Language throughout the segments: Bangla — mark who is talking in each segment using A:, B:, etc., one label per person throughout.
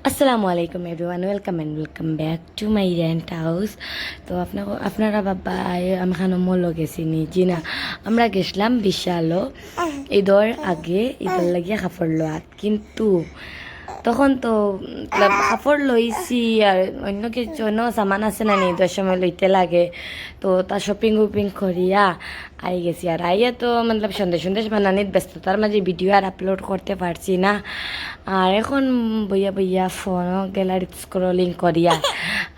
A: আসসালামু আলাইকুম everyone, welcome back to my rent house. তো আপনারা বাবা আমি খানো মলো গেছি নি জি না, আমরা গেছিলাম বিশালও ঈদের আগে, ঈদের লাগিয়ে কাপড় লোয়াত। কিন্তু তখন তো কাপড় লইছি আর অন্য কিছু অন্য সামান আছে না নি, ঈদের সময় লইতে লাগে। তো তা শপিং উপিং করিয়া আই গেছি। আর আইয়া তো সন্দেশ সন্দেশ বানানিত ব্যস্ততার মাঝে ভিডিও আর আপলোড করতে পারছি না। আর এখন বইয়া বইয়া ফোন গ্যালারিত স্ক্রলিং করিয়া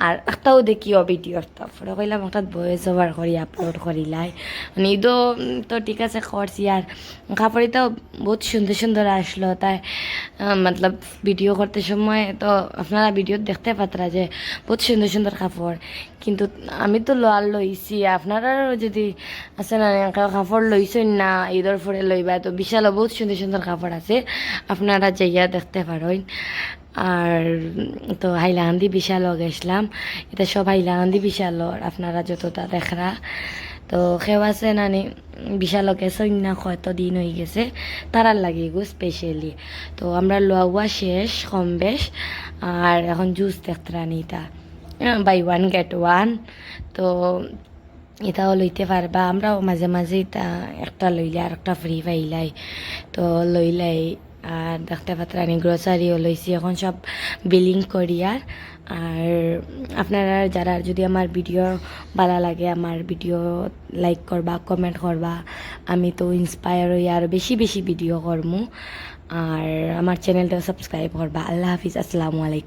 A: আর একটাও দেখিও ভিডিও, তারপরে কইলাম একটা ভয়েস ওভার করি আপলোড করিলাই। মানে ঈদও তো ঠিক আছে করছি। আর কাপড়িটাও বহুত সুন্দর সুন্দর আসলো, তাই ভিডিও করতে সময় তো আপনারা ভিডিও দেখতে পাত্রা যে বহুত সুন্দর সুন্দর কাপড়। কিন্তু আমি তো লোয়ার লইছি, আপনারাও যদি আছে না কাপড় লইছেন না ঈদের পরে লইবা, তো বিশালও বহুত সুন্দর সুন্দর কাপড় আছে, আপনারা যাইয়া দেখতে পারেন। আর তো হাইলাকান্দি বিশালও গেছিলাম, এটা সব হাইলাকান্দি বিশালর আপনারা যতটা দেখরা। তো সেও আছে নানি বিশালও গেছেন না, হয়তো দিন হয়ে গেছে তারার লাগে গো স্পেশালি। তো আমরা লোয়া শেষ কম বেশ, আর এখন জুস দেখতে এটা বাই ওয়ান গেট ওয়ান। তো এটাও লইতে পারবা, আমরাও মাঝে মাঝে এটা একটা লইলে আর একটা ফ্রি পাইলাই, তো লইলাই। আর দেখতে পাত্রানি গ্রোসারিও লইছি এখন সব বিলিং করিয়ার। আর আপনারা যারা যদি আমার ভিডিও ভালো লাগে আমার ভিডিও লাইক করবা, কমেন্ট করবা, আমি তো ইন্সপায়ার হই আর বেশি বেশি ভিডিও করমু। আর আমার চ্যানেলটা সাবস্ক্রাইব করবা। আল্লাহ হাফিজ, আসসালামু আলাইকুম।